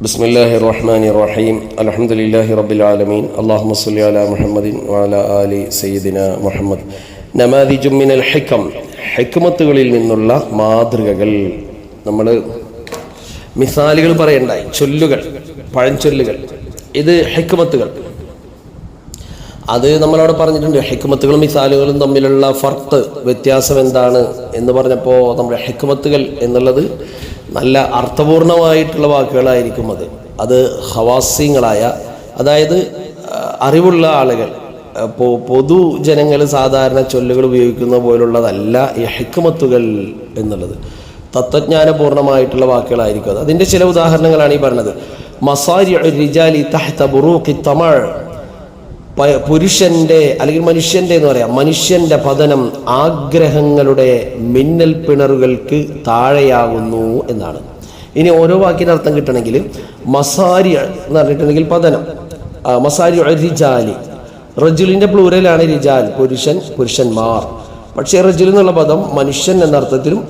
ബിസ്മില്ലാഹി റഹ്മാനി റഹീം അൽഹംദുലില്ലാഹി റബ്ബിൽ ആലമീൻ അല്ലാഹുമ്മ സ്വല്ലി അലാ മുഹമ്മദിൻ വഅലാ ആലി സയ്യിദിന മുഹമ്മദ്. നമാദിജും മിനൽ ഹിക്കം, ഹിക്മത്തുകളിൽ നിന്നുള്ള മാതൃകകൾ. നമ്മൾ മിസാലുകൾ പറയണ്ടായി, ചൊല്ലുകൾ, പഴഞ്ചൊല്ലുകൾ. ഇത് ഹിക്മത്തുകൾ. അത് നമ്മളവിടെ പറഞ്ഞിട്ടുണ്ട്. ഹിക്മത്തുകളും മിസാലുകളും തമ്മിലുള്ള ഫർക്ക്, വ്യത്യാസം എന്താണ് എന്ന് പറഞ്ഞപ്പോൾ നമ്മുടെ ഹിക്മത്തുകൾ എന്നുള്ളത് നല്ല അർത്ഥപൂർണമായിട്ടുള്ള വാക്കുകളായിരിക്കും. അത് ഹവാസിങ്ങളായ, അതായത് അറിവുള്ള ആളുകൾ, പൊതുജനങ്ങൾ സാധാരണ ചൊല്ലുകൾ ഉപയോഗിക്കുന്ന പോലുള്ളതല്ല ഈ ഹിക്മത്തുകൾ എന്നുള്ളത്. തത്വജ്ഞാനപൂർണമായിട്ടുള്ള വാക്കുകളായിരിക്കും അത്. അതിൻ്റെ ചില ഉദാഹരണങ്ങളാണ് ഈ പറഞ്ഞത്. മസാരിഉ റിജാലി തഹ്ത ബുറൂഖി തമഅ്, പുരുഷന്റെ അല്ലെങ്കിൽ മനുഷ്യന്റെ എന്ന് പറയാം, മനുഷ്യന്റെ പതനം ആഗ്രഹങ്ങളുടെ മിന്നൽ പിണറുകൾക്ക് താഴെയാകുന്നു എന്നാണ്. ഇനി ഓരോ വാക്കിന് അർത്ഥം കിട്ടണമെങ്കിൽ മസാരി എന്ന് പറഞ്ഞിട്ടുണ്ടെങ്കിൽ പതനം, മസാരി റിജാലി, റജുലിന്റെ പ്ലൂരലാണ് റിജാൽ, പുരുഷൻ, പുരുഷന്മാർ. പക്ഷേ റജുൽ എന്നുള്ള പദം മനുഷ്യൻ എന്ന അർത്ഥത്തിലും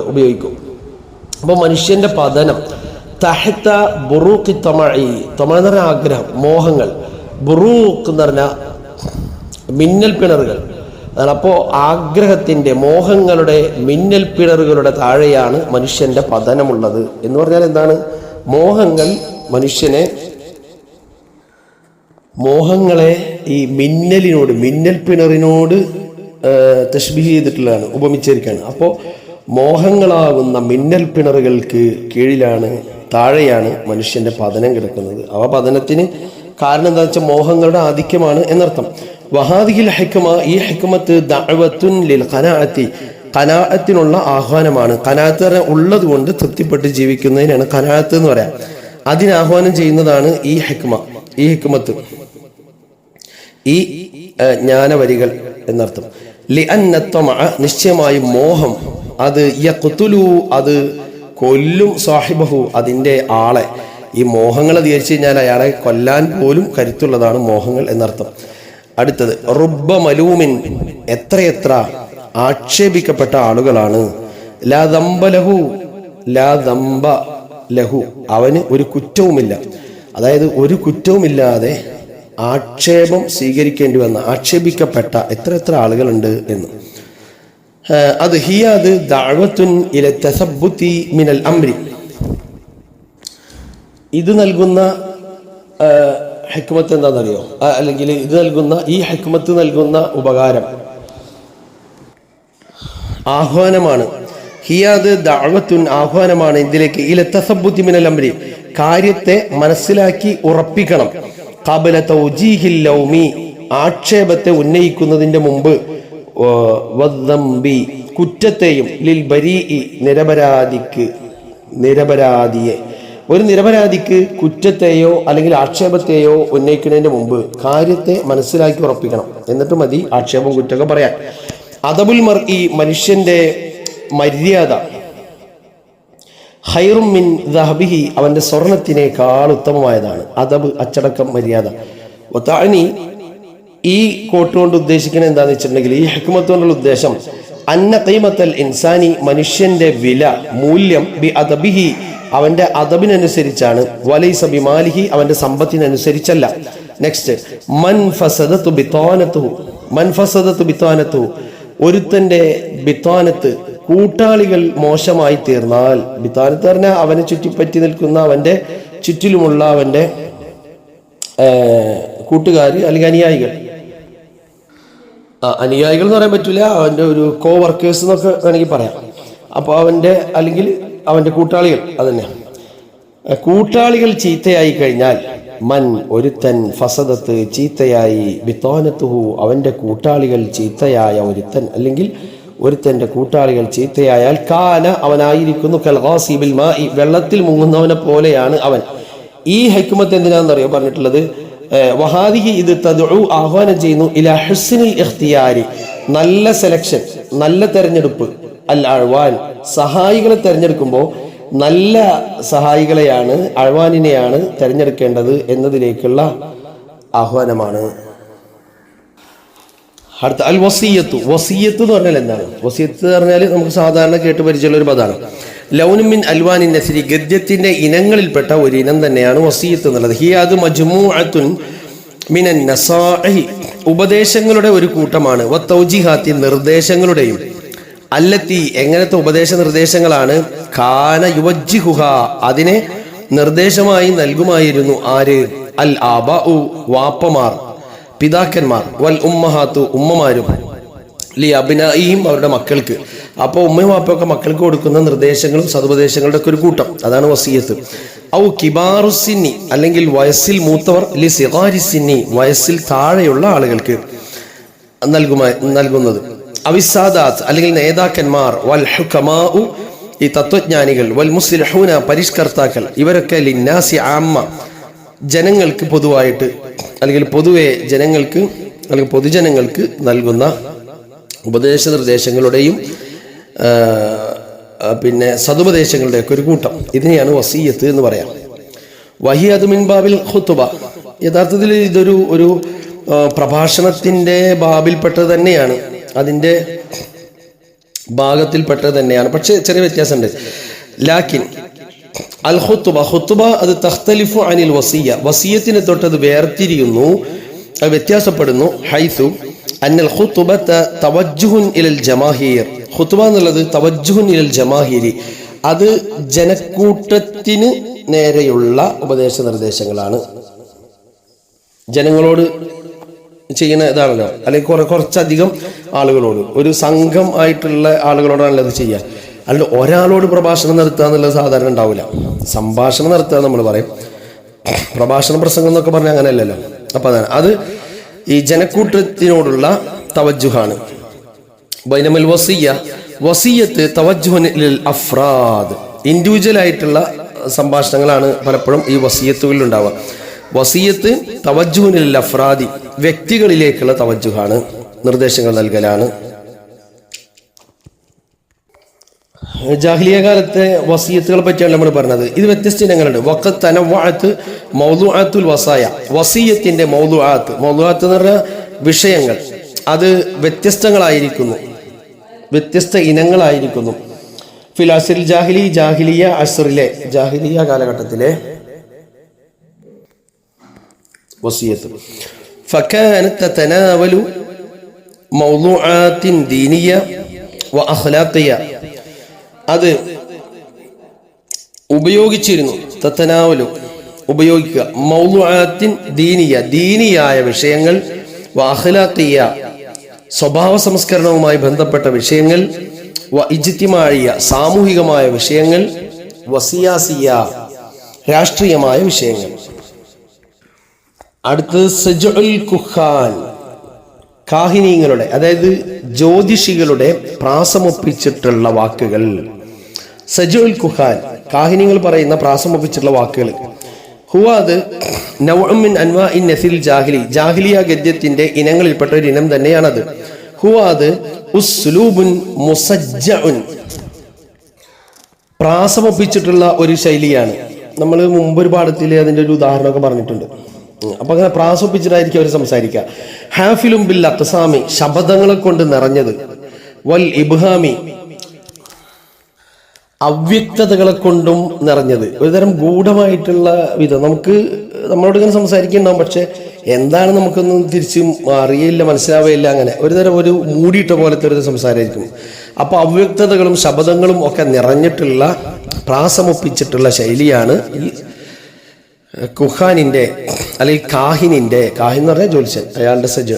ഉപയോഗിക്കും. അപ്പോൾ മനുഷ്യന്റെ പതനം തഹ്ത ബുറൂഖി തമഇ, തമഅ് എന്ന് പറഞ്ഞ ആഗ്രഹം, മോഹങ്ങൾ, ബുറൂഖ് എന്ന് പറഞ്ഞാൽ മിന്നൽ പിണറുകൾ. അപ്പോൾ ആഗ്രഹത്തിന്റെ, മോഹങ്ങളുടെ മിന്നൽ പിണറുകളുടെ താഴെയാണ് മനുഷ്യന്റെ പതനമുള്ളത് എന്ന് പറഞ്ഞാൽ എന്താണ്? മോഹങ്ങളെ ഈ മിന്നലിനോട്, മിന്നൽ പിണറിനോട് തശ്ബീഹ് ചെയ്തിട്ടുള്ളതാണ്, ഉപമിച്ചിരിക്കുകയാണ്. അപ്പോൾ മോഹങ്ങളാകുന്ന മിന്നൽ പിണറുകൾക്ക് കീഴിലാണ്, താഴെയാണ് മനുഷ്യന്റെ പതനം കിടക്കുന്നത്. അവ പതനത്തിന് കാരണം എന്താ വെച്ചാൽ മോഹങ്ങളുടെ ആധിക്യമാണ് എന്നർത്ഥം. വഹാദിഹിൽ ഹിക്മ, ഈ ഹിക്മത്ത് ദഅവത്തുൻ ലിൽ ഖനാഅത്തി, ഖനാഅത്തിനുള്ള ആഹ്വാനമാണ്. ഖനാഅത്ത് പറഞ്ഞാൽ ഉള്ളത് കൊണ്ട് തൃപ്തിപ്പെട്ട് ജീവിക്കുന്നതിനാണ് ഖനാഅത്ത് എന്ന് പറയാം. അതിന് ആഹ്വാനം ചെയ്യുന്നതാണ് ഈ ഹിക്മത്ത്, ഈ ജ്ഞാനവരികൾ എന്നർത്ഥം. ലിഅന്ന തമഅ, നിശ്ചയമായും മോഹം, അത് യഖ്തുലു, അത് കൊല്ലും, സാഹിബഹു, അതിൻ്റെ ആളെ. ഈ മോഹങ്ങൾ അധികരിച്ചു കഴിഞ്ഞാൽ അയാളെ കൊല്ലാൻ പോലും കരുത്തുള്ളതാണ് മോഹങ്ങൾ എന്നർത്ഥം. അടുത്തത് റുബ്ബ മലൂമിൻ, എത്രയെത്ര ആക്ഷേപിക്കപ്പെട്ട ആളുകളാണ്. ലാ ദംബ ലഹു, ലാ ദംബ ലഹു, അവന് ഒരു കുറ്റവുമില്ല. അതായത് ഒരു കുറ്റവുമില്ലാതെ ആക്ഷേപം സ്വീകരിക്കേണ്ടി വന്ന, ആക്ഷേപിക്കപ്പെട്ട എത്ര ആളുകളുണ്ട് എന്ന്. അത് ഹിയാദ് ദഅവത്തുൻ ഇല തസബ്ബുതി മിനൽ അംരി, ഇത് നൽകുന്ന ഹിക്മത്ത് എന്താണെന്നറിയോ? അല്ലെങ്കിൽ ഇത് നൽകുന്ന, ഈ ഹിക്മത്ത് നൽകുന്ന ഉപകാരം ആഹ്വാനമാണ്. ഹിയാദ് ദഅവത്തുൻ, ആഹ്വാനമാണ് ഇതിലേക്ക്. ഇല തസബ്ബുതി മിനൽ അംരി, കാര്യത്തെ മനസ്സിലാക്കി ഉറപ്പിക്കണം. ഖബല തൗജീഹിൽ ലൗമി, ആക്ഷേപത്തെ ഉന്നയിക്കുന്നതിന്റെ മുമ്പ്, വദ്ദംബി, കുറ്റത്തെയും, ലിൽ ബരീഇ, നിരപരാധിയെ, ഒരു നിരപരാധിക്ക് കുറ്റത്തെയോ അല്ലെങ്കിൽ ആക്ഷേപത്തെയോ ഉന്നയിക്കുന്നതിന് മുമ്പ് കാര്യത്തെ മനസ്സിലാക്കി ഉറപ്പിക്കണം. എന്നിട്ട് മതി ആക്ഷേപം, കുറ്റമൊക്കെ പറയാൻ. അദബുൽ മർഇ, മനുഷ്യന്റെ മര്യാദ, ഖൈറും മിൻ ദഹബിഹി, അവന്റെ സ്വർണത്തിനേക്കാൾ ഉത്തമമായതാണ്. അദബ്, അച്ചടക്കം, മര്യാദ. വതഅനി, ഈ കോട്ട് കൊണ്ട് ഉദ്ദേശിക്കുന്നത് എന്താണെന്ന് വെച്ചിട്ടുണ്ടെങ്കിൽ, ഈ ഹിക്മത്ത് കൊണ്ടുള്ള ഉദ്ദേശം അന്ന ഖീമത്തൽ ഇൻസാനി, മനുഷ്യന്റെ വില, മൂല്യം, ബി അദബിഹി, അവന്റെ അദബിനനുസരിച്ചാണ്, വലൈസ ബി മാലിഹി, അവന്റെ സമ്പത്തിനനുസരിച്ചല്ല. നെക്സ്റ്റ്, മൻ ഫസദതു ബിത്താനത്തു, ഒരുത്തന്റെ ബിത്താനത്ത്, കൂട്ടാളികൾ മോശമായി തീർന്നാൽ. ബിത്താനത്ത് പറഞ്ഞാൽ അവനെ ചുറ്റിപ്പറ്റി നിൽക്കുന്ന, അവന്റെ ചുറ്റിലുമുള്ള അവന്റെ കൂട്ടുകാർ അല്ലെങ്കിൽ അനുയായികൾ. അനുയായികൾ എന്ന് പറയാൻ പറ്റില്ല, അവന്റെ ഒരു കോ വർക്കേഴ്സ് എന്നൊക്കെ വേണമെങ്കിൽ പറയാം. അപ്പോൾ അവന്റെ, അല്ലെങ്കിൽ അവന്റെ കൂട്ടാളികൾ, അതന്നെ. കൂട്ടാളികൾ ചീത്തയായി കഴിഞ്ഞാൽ, മൻ, ഒരുത്തൻ, ഫസദത്ത്, ചീത്തയായി, ബിത്താനത്തുഹു, അവന്റെ കൂട്ടാളികൾ ചീത്തയായ ഒരുത്തൻ, അല്ലെങ്കിൽ ഒരുത്തന്റെ കൂട്ടാളികൾ ചീത്തയായാൽ, കാന, അവനായിരിക്കുന്നു കൽ ഗാസിബിൽ മാഇ, വെള്ളത്തിൽ മുങ്ങുന്നവനെ പോലെയാണ് അവൻ. ഈ ഹിക്മത്ത് എന്തിനാണെന്നറിയോ പറഞ്ഞിട്ടുള്ളത്? വഹാദിഹി, ഇത് തദ്ഉ, ആഹ്വാനം ചെയ്യുന്നു, ഇലാ ഹുസ്നിൽ ഇഖ്തിയാരി, നല്ല സെലക്ഷൻ, നല്ല തെരഞ്ഞെടുപ്പ്, അൽ അഴ്വാൻ, സഹായികളെ തെരഞ്ഞെടുക്കുമ്പോൾ നല്ല സഹായികളെയാണ്, അഴ്വാനിനെയാണ് തെരഞ്ഞെടുക്കേണ്ടത് എന്നതിലേക്കുള്ള ആഹ്വാനമാണ്. അടുത്ത അൽ വസിയത്ത്. വസിയത്ത് എന്ന് പറഞ്ഞാൽ എന്താണ്? വസിയത്ത് എന്ന് പറഞ്ഞാൽ നമുക്ക് സാധാരണ കേട്ട് പരിചയമുള്ള ഒരു പദമാണ്. ലൗനും മിൻ അൽവാനിൻ നസ്രി, ഗദ്യത്തിന്റെ ഇനങ്ങളിൽപ്പെട്ട ഒരു ഇനം തന്നെയാണ് വസിയത്ത് എന്നുള്ളത്. ഹിയാദ് മജ്മൂഅത്തുൻ മിനൻ നസാഇഹി, ഉപദേശങ്ങളുടെ ഒരു കൂട്ടമാണ്. വത്തൗജിഹാത്തി, നിർദ്ദേശങ്ങളുടെയും. അല്ലത്തി, എങ്ങനത്തെ ഉപദേശ നിർദ്ദേശങ്ങളാണ്? കാന യുവജ്ജിഹുഹ, അതിനെ നിർദ്ദേശമായി നൽകുമായിരുന്നു ആര്? അൽ ആബാഉ, വാപ്പമാർ, പിതാക്കന്മാർ, വൽ ഉമ്മഹാത്തു, ഉമ്മമാരും, ലി അബ്നാഇഹിം, അവരുടെ മക്കൾക്ക്. അപ്പോൾ ഉമ്മയും വാപ്പയൊക്കെ മക്കൾക്ക് കൊടുക്കുന്ന നിർദ്ദേശങ്ങളും സതുപദേശങ്ങളുടെ ഒക്കെ ഒരു കൂട്ടം, അതാണ് വസിയത്ത്. ഔ കിബാറുസിന്നി, അല്ലെങ്കിൽ വയസ്സിൽ മൂത്തവർ, ലി സിഗാരിസിന്നി, വയസ്സിൽ താഴെയുള്ള ആളുകൾക്ക് നൽകുന്നത്. അവിസാദാത്ത്, അല്ലെങ്കിൽ നേതാക്കന്മാർ, വൽ ഹുകമാഉ, ഈ തത്വജ്ഞാനികൾ, വൽ മുസ്ലിഹൂന, പരിഷ്കർത്താക്കൾ, ഇവരൊക്കെ ലിന്നാസി ആമ്മ, ജനങ്ങൾക്ക് പൊതുവായിട്ട്, അല്ലെങ്കിൽ പൊതുവെ ജനങ്ങൾക്ക്, അല്ലെങ്കിൽ പൊതുജനങ്ങൾക്ക് നൽകുന്ന ഉപദേശ നിർദ്ദേശങ്ങളുടെയും പിന്നെ സതുപദേശങ്ങളുടെയൊക്കെ ഒരു കൂട്ടം, ഇതിനെയാണ് വസീയത്ത് എന്ന് പറയാം. വഹിയത് മിൻ ബാബിൽ ഖുതുബ, യഥാർത്ഥത്തിൽ ഇതൊരു ഒരു പ്രഭാഷണത്തിന്റെ ബാബിൽപ്പെട്ടത് തന്നെയാണ്, അതിൻ്റെ ഭാഗത്തിൽപ്പെട്ടത് തന്നെയാണ്. പക്ഷെ ചെറിയ വ്യത്യാസമുണ്ട്. ലാക്കിൻ അൽ ഖുതുബ, ഖുതുബ അത് തഖ്തലിഫു അനിൽ വസിയ, വസിയത്തിനെ തൊട്ടത് വേർതിരിയുന്നു, അത് വ്യത്യാസപ്പെടുന്നു. ഹൈസു അന്നൽ ഖുതുബത തവജ്ജുഹുൻ ഇലൽ ജമാഹീർ, ഖുതുബ എന്നുള്ളത് തവജ്ജുഹുൻ ഇലൽ ജമാഹീരി, അത് ജനക്കൂട്ടത്തിന് നേരെയുള്ള ഉപദേശ നിർദ്ദേശങ്ങളാണ്. ജനങ്ങളോട് ചെയ്യുന്ന ഇതാണല്ലോ, അല്ലെങ്കിൽ കുറച്ചധികം ആളുകളോട്, ഒരു സംഘം ആയിട്ടുള്ള ആളുകളോടാണല്ലോ അത് ചെയ്യുക. അല്ല ഒരാളോട് പ്രഭാഷണം നടത്തുക എന്നുള്ളത് സാധാരണ ഉണ്ടാവില്ല. സംഭാഷണം നടത്തുക നമ്മൾ പറയും, പ്രഭാഷണ പ്രസംഗം എന്നൊക്കെ പറഞ്ഞാൽ അങ്ങനെയല്ലല്ലോ. അപ്പം അതാണ് അത് ഈ ജനക്കൂട്ടത്തിനോടുള്ള തവജ്ജുഹാണ്. ബൈനമൽ വസിയ, വസിയത്ത് തവജ്ജുഹുൻ ലിൽ അഫ്രാദ്, ഇൻഡിവിജ്വൽ ആയിട്ടുള്ള സംഭാഷണങ്ങളാണ് പലപ്പോഴും ഈ വസിയത്തുകളിൽ ഉണ്ടാവുക. വസിയത്ത് തവജ്ജുഹുൻ ലിൽ അഫ്രാദി, വ്യക്തികളിലേക്കുള്ള തവജ്ജുഹാണ്, നിർദ്ദേശങ്ങൾ നൽകലാണ്. ജാഹിലിയ കാലത്തെ വസിയത്തുകളെ പറ്റിയാണ് നമ്മൾ പറഞ്ഞത്. ഇത് വ്യത്യസ്ത ഇനങ്ങളുണ്ട്. വഖത്ത് തനവഅത്ത് മൗദൂഅത്തുൽ വസായ, വസിയത്തിന്റെ മൗദൂഅത്ത്, മൗദൂഅത്ത് എന്ന് പറഞ്ഞാൽ വിഷയങ്ങൾ, അത് വ്യത്യസ്തങ്ങളായിരിക്കുന്നു, വ്യത്യസ്ത ഇനങ്ങളായിരിക്കുന്നു. ഫിൽ അസ്റിൽ ജാഹിലി, ജാഹിലിയ അസ്റിലെ, ജാഹിലിയ കാലഘട്ടത്തിലെ വസിയത്ത്. ഫകാനത് തതനാവലു മൗദൂഅത്തിൻ ദീനിയ വ അഖ്ലാഖിയ, അത് ഉപയോഗിച്ചിരുന്നു. തത്തനാവലു, ഉപയോഗിക്കുക. മൗദൂഅത്തിൻ ദീനിയ, ദീനിയായ വിഷയങ്ങൾ, വ അഖ്ലാഖിയ, സ്വഭാവ സംസ്കരണവുമായി ബന്ധപ്പെട്ട വിഷയങ്ങൾ, വ ഇജ്തിമാഇയ, സാമൂഹികമായ വിഷയങ്ങൾ, വ സിയാസിയ, രാഷ്ട്രീയമായ വിഷയങ്ങൾ. അടുത്തത് സജ്ഉൽ കുഹാൻ, കാഹിനീങ്ങളുടെ, അതായത് ജ്യോതിഷികളുടെ പ്രാസമൊപ്പിച്ചിട്ടുള്ള വാക്കുകൾ. സജ്ഉൽ കുഹാൻ, കാഹിനികൾ പറയുന്ന പ്രാസമൊപ്പിച്ചിട്ടുള്ള വാക്കുകൾ. ഹുവ, അത് നൗഉൻ മിൻ അൻവാഇൻ നസിൽ ജാഹിലി, ജാഹിലിയ ഗദ്യത്തിന്റെ ഇനങ്ങളിൽപ്പെട്ട ഒരു ഇനം തന്നെയാണത്. ഹുവ, അത് ഉസ്ലൂബുൻ മുസജ്ജഉൻ, പ്രാസമൊപ്പിച്ചിട്ടുള്ള ഒരു ശൈലിയാണ്. നമ്മൾ മുമ്പൊരു പാഠത്തിൽ അതിന്റെ ഒരു ഉദാഹരണമൊക്കെ പറഞ്ഞിട്ടുണ്ട്. അപ്പൊ അങ്ങനെ പ്രാസൊപ്പിച്ചിട്ടായിരിക്കും അവർ സംസാരിക്കുക. ഹാഫിലും ബിൽ അഖ്സാമി, ശബ്ദങ്ങളെ കൊണ്ട് നിറഞ്ഞത്. വൽ ഇബ്ഹാമി, അവ്യക്തതകളെ കൊണ്ടും നിറഞ്ഞത്. ഒരുതരം ഗൂഢമായിട്ടുള്ള വിധം, നമുക്ക് നമ്മളോട് ഇങ്ങനെ സംസാരിക്കുന്നുണ്ടാവും, പക്ഷെ എന്താണ് നമുക്കൊന്നും തിരിച്ചും അറിയില്ല, മനസ്സിലാവുകയില്ല. അങ്ങനെ ഒരുതരം ഒരു മൂടിയിട്ട പോലത്തെ ഒരു സംസാരമായിരിക്കും. അപ്പൊ അവ്യക്തതകളും ശബ്ദങ്ങളും ഒക്കെ നിറഞ്ഞിട്ടുള്ള പ്രാസമൊപ്പിച്ചിട്ടുള്ള ശൈലിയാണ് ഈ കുഹാനിന്റെ, അല്ലെങ്കിൽ കാഹിനിന്റെ. കാഹിൻ എന്ന് പറഞ്ഞാൽ ജ്യോത്സ്യൻ, അയാളുടെ സജ്ജ.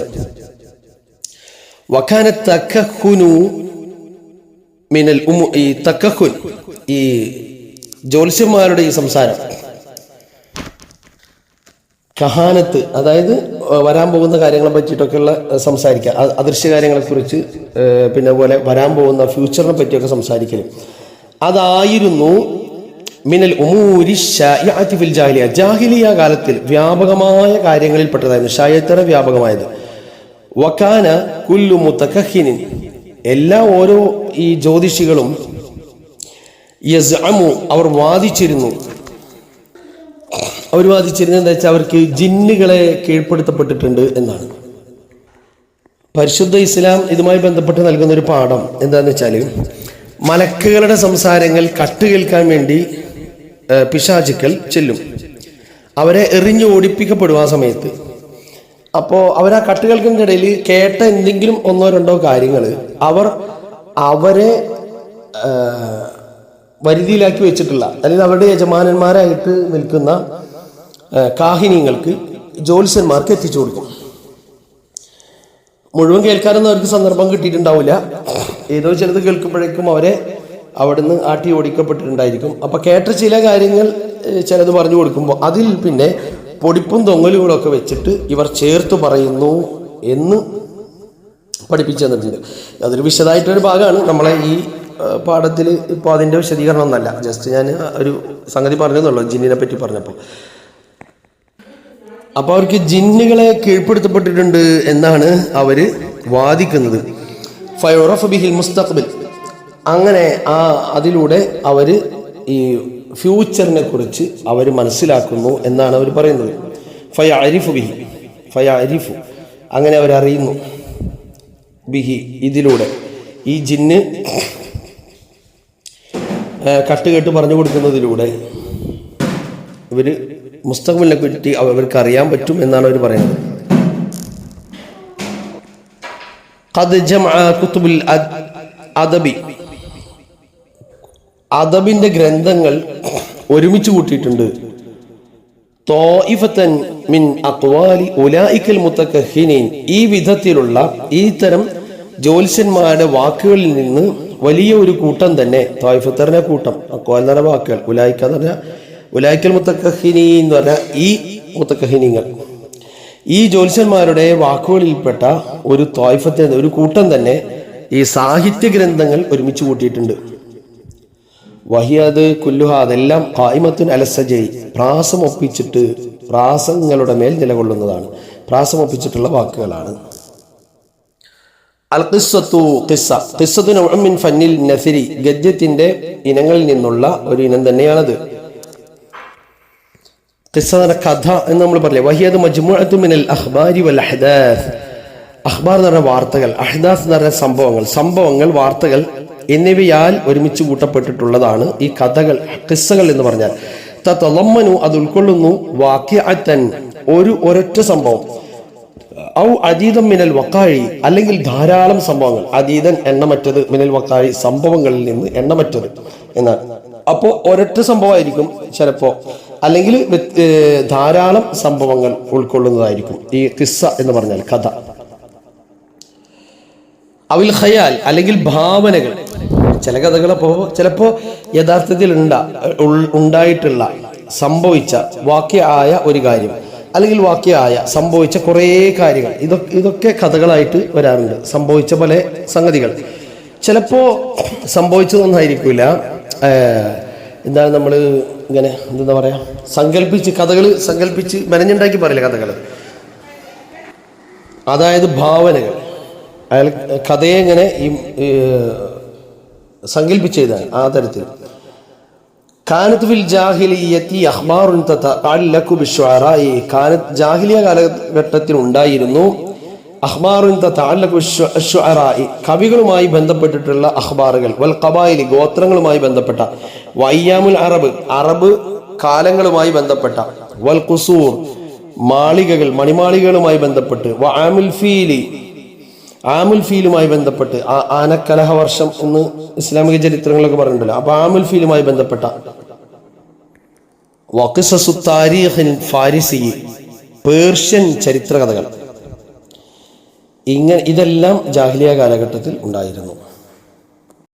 വകാന തകഹുനു മിനൽ ഈ തകഹുൻ, ഈ ജ്യോത്സ്യന്മാരുടെ ഈ സംസാരം, കഹാനത്ത്, അതായത് വരാൻ പോകുന്ന കാര്യങ്ങളെ പറ്റിയിട്ടൊക്കെയുള്ള സംസാരിക്കുക, അദൃശ്യ കാര്യങ്ങളെ കുറിച്ച്, പിന്നെ പോലെ വരാൻ പോകുന്ന ഫ്യൂച്ചറിനെ പറ്റിയൊക്കെ സംസാരിക്കലും, അതായിരുന്നു മിനൽ ഉമൂരി ശായിഅത്തി ഫിൽ ജാഹിലിയ, ജാഹിലിയ കാലത്തിൽ വ്യാപകമായ കാര്യങ്ങളിൽ പെട്ടതായിരുന്നു, ഷായത്തറ വ്യാപകമായത്. വകാന കുല്ലു മുതകഹിനിൻ, എല്ലാ ഓരോ ഈ ജ്യോതിഷികളും യസ്അമു, അവർ വാദിച്ചിരുന്നു എന്താ വെച്ചാൽ അവർക്ക് ജിന്നുകളെ കീഴ്പ്പെടുത്തപ്പെട്ടിട്ടുണ്ട് എന്നാണ്. പരിശുദ്ധ ഇസ്ലാം ഇതുമായി ബന്ധപ്പെട്ട് നൽകുന്ന ഒരു പാഠം എന്താന്ന് വെച്ചാൽ, മലക്കുകളുടെ സംസാരങ്ങൾ കട്ടുകേൾക്കാൻ വേണ്ടി പിശാചുക്കൾ ചെല്ലും. അവരെ എറിഞ്ഞു ഓടിപ്പിക്കപ്പെടും ആ സമയത്ത്. അപ്പോൾ അവർ ആ കട്ടുകൾക്കിൻ്റെ ഇടയിൽ കേട്ട എന്തെങ്കിലും ഒന്നോ രണ്ടോ കാര്യങ്ങൾ അവരെ വരുതിയിലാക്കി വെച്ചിട്ടുള്ള, അല്ലെങ്കിൽ അവരുടെ യജമാനന്മാരായിട്ട് നിൽക്കുന്ന കാഹിനിങ്ങൾക്ക്, ജ്യോത്സ്യന്മാർക്ക് എത്തിച്ചു കൊടുക്കും. മുഴുവൻ കേൾക്കാനൊന്നും അവർക്ക് സന്ദർഭം കിട്ടിയിട്ടുണ്ടാവില്ല. ഏതോ ചിലത് കേൾക്കുമ്പോഴേക്കും അവരെ അവിടുന്ന് ആട്ടി ഓടിക്കപ്പെട്ടിട്ടുണ്ടായിരിക്കും. അപ്പം കേട്ട ചില കാര്യങ്ങൾ ചിലത് പറഞ്ഞു കൊടുക്കുമ്പോൾ അതിൽ പിന്നെ പൊടിപ്പും തൊങ്ങലുകളൊക്കെ വെച്ചിട്ട് ഇവർ ചേർത്ത് പറയുന്നു എന്ന് പഠിപ്പിച്ചു തന്നിട്ടുണ്ട്. അതൊരു വിശദമായിട്ടൊരു ഭാഗമാണ്. നമ്മളെ ഈ പാഠത്തിൽ ഇപ്പോൾ അതിൻ്റെ വിശദീകരണം ഒന്നല്ല, ജസ്റ്റ് ഞാൻ ഒരു സംഗതി പറഞ്ഞെന്നുള്ളൂ ജിന്നിനെ പറ്റി പറഞ്ഞപ്പോൾ. അപ്പോൾ അവർക്ക് ജിന്നുകളെ കീഴ്പ്പെടുത്തപ്പെട്ടിട്ടുണ്ട് എന്നാണ് അവർ വാദിക്കുന്നത്. ഫയുറഫ് ബിഹിൽ മുസ്തഖ്ബിൽ, അങ്ങനെ അതിലൂടെ അവർ ഈ ഫ്യൂച്ചറിനെ കുറിച്ച് അവർ മനസ്സിലാക്കുന്നു എന്നാണ് അവർ പറയുന്നത്. ഫയഅരിഫു ബിഹി, ഫയഅരിഫു, അങ്ങനെ അവരറിയുന്നു. ബിഹി, ഇതിലൂടെ. ഈ ജിന്ന് കട്ടുകെട്ട് പറഞ്ഞു കൊടുക്കുന്നതിലൂടെ ഇവർ മുസ്തഖ്ബിലിനെ പറ്റി അവർക്ക് അറിയാൻ പറ്റും എന്നാണ് അവർ പറയുന്നത്. ഖദ് ജമഅ കുതുബുൽ അദബി, അദബിന്റെ ഗ്രന്ഥങ്ങൾ ഒരുമിച്ച് കൂട്ടിയിട്ടുണ്ട്. ത്വായിഫതൻ മിൻ അഖ്വാലി ഉലൈകൽ മുതകഹിനീൻ, ഈ വിധത്തിലുള്ള ഈ തരം ജ്യോത്സ്യന്മാരുടെ വാക്കുകളിൽ നിന്ന് വലിയ ഒരു കൂട്ടം തന്നെ, ത്വായിഫത്തറിന്റെ കൂട്ടം, അഖ്വാൽ എന്ന് പറഞ്ഞ വാക്കുകൾ, ഉലൈക എന്ന് പറഞ്ഞാൽ ഉലൈകൽ മുതകഹിനീൻ എന്ന് പറഞ്ഞാൽ ഈ മുതകഹിനീങ്ങൾ, ഈ ജ്യോത്സ്യന്മാരുടെ വാക്കുകളിൽപ്പെട്ട ഒരു ത്വായിഫത്തെ, ഒരു കൂട്ടം തന്നെ ഈ സാഹിത്യ ഗ്രന്ഥങ്ങൾ ഒരുമിച്ച് കൂട്ടിയിട്ടുണ്ട്. വഹിയത് കുല്ലുഹ, അതെല്ലാം ഖായിമത്തുൻ അലസജൈ, പ്രാസം ഒപ്പിച്ചിട്ട്, പ്രാസങ്ങളുടെ മേൽ നിലകൊള്ളുന്നതാണ്, പ്രാസം ഒപ്പിച്ചിട്ടുള്ള വാക്കുകളാണ്. അൽ ഖിസ്സത്തു, ഖിസ്സ, ഖിസ്സത്തു നൗഉം മിൻ ഫന്നിൽ നസിരി, ഗദ്യത്തിന്റെ ഇനങ്ങളിൽ നിന്നുള്ള ഒരു ഇനം തന്നെയാണത്. ഖിസ്സ എന്ന കഥ എന്ന് നമ്മൾ പറയില്ലേ. വഹിയത് മജ്മുഅത്തു മിനൽ അഖ്ബാരി വൽ അഹ്ദാസ്, അഖ്ബാർ എന്ന് പറഞ്ഞ വാർത്തകൾ, അഹ്ദാസ് എന്ന് പറഞ്ഞ സംഭവങ്ങൾ, വാർത്തകൾ എന്നിവയാൽ ഒരുമിച്ച് കൂട്ടപ്പെട്ടിട്ടുള്ളതാണ് ഈ കഥകൾ, ഖിസ്സകൾ എന്ന് പറഞ്ഞാൽ. തതളമ്മനു, അത് ഉൾക്കൊള്ളുന്നു, വാഖിഅതൻ, ഒരൊറ്റ സംഭവം, ഔ അദീദൻ മിനൽ വഖാഇ, അല്ലെങ്കിൽ ധാരാളം സംഭവങ്ങൾ, അദീദൻ എണ്ണമറ്റത്, മിനൽ വഖാഇ സംഭവങ്ങളിൽ നിന്ന് എണ്ണമറ്റത് എന്നാണ്. അപ്പോൾ ഒരൊറ്റ സംഭവമായിരിക്കും ചിലപ്പോ, അല്ലെങ്കിൽ ധാരാളം സംഭവങ്ങൾ ഉൾക്കൊള്ളുന്നതായിരിക്കും ഈ ഖിസ്സ എന്ന് പറഞ്ഞാൽ കഥ. അവിൽ ഖയാൽ, അല്ലെങ്കിൽ ഭാവനകൾ. ചില കഥകളപ്പോൾ ചിലപ്പോൾ യഥാർത്ഥത്തിൽ ഉണ്ടായിട്ടുള്ള, സംഭവിച്ച വാക്യായ ഒരു കാര്യം, അല്ലെങ്കിൽ വാക്യായ സംഭവിച്ച കുറേ കാര്യങ്ങൾ, ഇതൊക്കെ കഥകളായിട്ട് വരാറുണ്ട്. സംഭവിച്ച പല സംഗതികൾ ചിലപ്പോൾ സംഭവിച്ചതൊന്നായിരിക്കില്ല, എന്താണ് നമ്മൾ ഇങ്ങനെ എന്താ പറയാ, കഥകൾ സങ്കല്പിച്ച് മെനഞ്ഞുണ്ടാക്കി പറയില്ല കഥകൾ, അതായത് ഭാവനകൾ. അയാൾ കഥയെ ഇങ്ങനെ സങ്കല്പിച്ചതാണ് ആ തരത്തിൽ. കാനത്ത് ഫിൽ ജാഹിലിയ്യത്തി അഖ്ബാറുൻ തതഅല്ലഖു ബിശ്ശുഅറാഇ, കാനത്ത് ജാഹിലിയ കാലഘട്ടത്തിൽ ഉണ്ടായിരുന്നു അഖ്ബാറുൻ തതഅല്ലഖു ബിശ്ശുഅറാഇ, കവികളുമായി ബന്ധപ്പെട്ടിട്ടുള്ള അഖ്ബാറുകൾ, വൽ ഖബായിലി, ഗോത്രങ്ങളുമായി ബന്ധപ്പെട്ട, വയ്യാമുൽ അറബ് കാലങ്ങളുമായി ബന്ധപ്പെട്ട, വൽ ഖുസൂർ, മാളികകൾ, മണിമാളികകളുമായി ബന്ധപ്പെട്ട്, ആമുൽ ഫീലുമായി ബന്ധപ്പെട്ട്, ആനക്കലഹ വർഷം എന്ന് ഇസ്ലാമിക ചരിത്രങ്ങളൊക്കെ പറഞ്ഞിട്ടുണ്ടല്ലോ. അപ്പൊ ആമുൽ ഫീലുമായി ബന്ധപ്പെട്ട, വഖിസസു താരീഖിൻ ഫാരിസി, പേർഷ്യൻ ചരിത്ര കഥകൾ, ഇതെല്ലാം ജാഹിലിയ കാലഘട്ടത്തിൽ ഉണ്ടായിരുന്നു.